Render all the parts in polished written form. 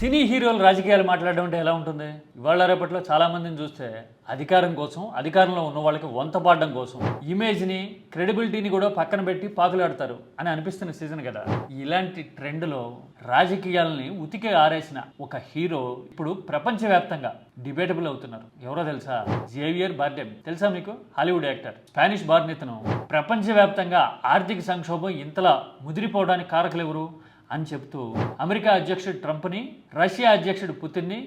సినీ హీరోలు రాజకీయాలు మాట్లాడడం అంటే ఎలా ఉంటుంది? ఇవాళ రేపట్లో చాలా మందిని చూస్తే అధికారం కోసం, అధికారంలో ఉన్న వాళ్ళకి వంతపాడడం కోసం ఇమేజ్ని, క్రెడిబిలిటీని కూడా పక్కన పెట్టి పాకులాడతారు అని అనిపిస్తున్న సీజన్ కదా. ఇలాంటి ట్రెండ్లో రాజకీయాలని ఉతికే ఆరేసిన ఒక హీరో ఇప్పుడు ప్రపంచవ్యాప్తంగా డిబేటబుల్ అవుతున్నారు. ఎవరో తెలుసా? Javier Bardem. తెలుసా మీకు? హాలీవుడ్ యాక్టర్, స్పానిష్ బార్నితను. ప్రపంచవ్యాప్తంగా ఆర్థిక సంక్షోభం ఇంతలా ముదిరిపోవడానికి కారకులు ఎవరు అని చెప్తూ అమెరికా అధ్యక్షుడు ట్రంప్ని, రష్యా అధ్యక్షుడు పుతిన్ని,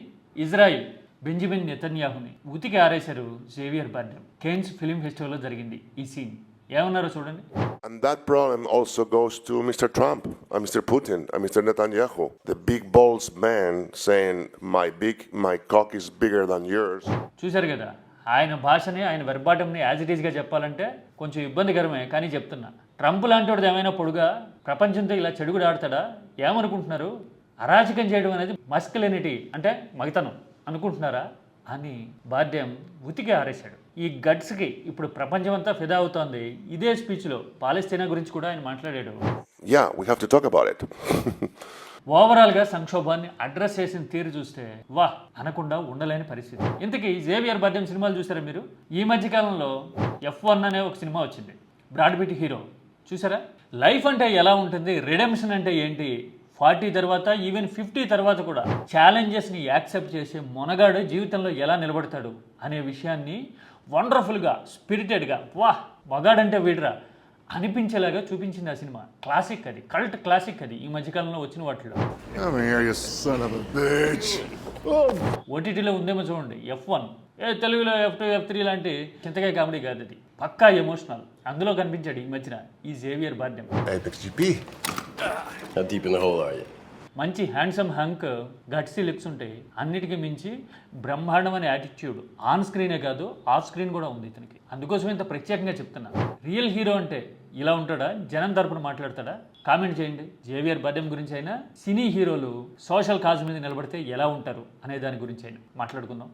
ఇజ్రాయిల్ బెంజమిన్ నెతన్యాహుని ఉతికి ఆరేశారు జేవియర్ బార్డెమ్. కేన్స్ ఫిల్మ్ ఫెస్టివల్లో జరిగింది ఈ సీన్. ఏమన్నారో చూడండి. And that problem also goes to Mr. Trump, Mr. Putin, and Mr. Netanyahu, the big balls man saying my cock is bigger than yours. చూశారు కదా, ఆయన భాషని, ఆయన వెర్బాటంని యాజ్ ఇట్ ఈస్గా చెప్పాలంటే కొంచెం ఇబ్బందికరమే, కానీ చెప్తున్నా. ట్రంప్ లాంటి వాడు ఏమైనా పొడుగా ప్రపంచంతో ఇలా చెడుగుడు ఆడతాడా? ఏమనుకుంటున్నారు? అరాచకం చేయడం అనేది మస్కులినిటీ అంటే మగతనం అనుకుంటున్నారా అని బార్డెమ్ ఉతికి ఆరేశాడు. ఈ గట్స్కి ఇప్పుడు ప్రపంచమంతా ఫిదా అవుతోంది. ఇదే స్పీచ్లో పాలస్తీనా గురించి కూడా ఆయన మాట్లాడాడు. Yeah, we have to talk about it. ఓవరాల్గా సంక్షోభాన్ని అడ్రస్ చేసిన తీరు చూస్తే వా అనకుండా ఉండలేని పరిస్థితి. ఇంతకీ జేవియర్ బార్డెమ్ సినిమాలు చూసారా మీరు? ఈ మధ్య కాలంలో F1 అనే ఒక సినిమా వచ్చింది, బ్రాడ్ పిట్ హీరో. చూసారా? లైఫ్ అంటే ఎలా ఉంటుంది, రిడెంప్షన్ అంటే ఏంటి, 40 తర్వాత ఈవెన్ 50 తర్వాత కూడా ఛాలెంజెస్ని యాక్సెప్ట్ చేసే మొనగాడు జీవితంలో ఎలా నిలబడతాడు అనే విషయాన్ని వండర్ఫుల్గా, స్పిరిటెడ్గా, వా మగాడంటే వీడరా అనిపించేలాగా చూపించింది ఆ సినిమా. క్లాసిక్ అది, కల్ట్ క్లాసిక్ అది ఈ మధ్యకాలంలో వచ్చిన వాటిలో. Come here, you son of a bitch. ఓటీటీలో ఉందేమో చూడండి, F1. తెలుగులో F2, F3 లాంటి చింతకాయ కామెడీ కాదు అది, పక్కా ఎమోషనల్. అందులో కనిపించాడు ఈ మధ్యన ఈ Javier Bardem. Apex GP. How deep in the hole are you? మంచి హ్యాండ్సమ్ హంక్, గట్సీ లిప్స్ ఉంటాయి. అన్నిటికీ మించి బ్రహ్మాండం అనే యాటిట్యూడ్ ఆన్ స్క్రీనే కాదు ఆఫ్ స్క్రీన్ కూడా ఉంది ఇతనికి. అందుకోసం ఇంత ప్రత్యేకంగా చెప్తున్నా. రియల్ హీరో అంటే ఇలా ఉంటాడా? జనం తరపున మాట్లాడతాడా? కామెంట్ చేయండి. జేవియర్ బార్డెమ్ గురించి అయినా, సినీ హీరోలు సోషల్ కాజ్ మీద నిలబడితే ఎలా ఉంటారు అనే దాని గురించి అయినా మాట్లాడుకుందాం.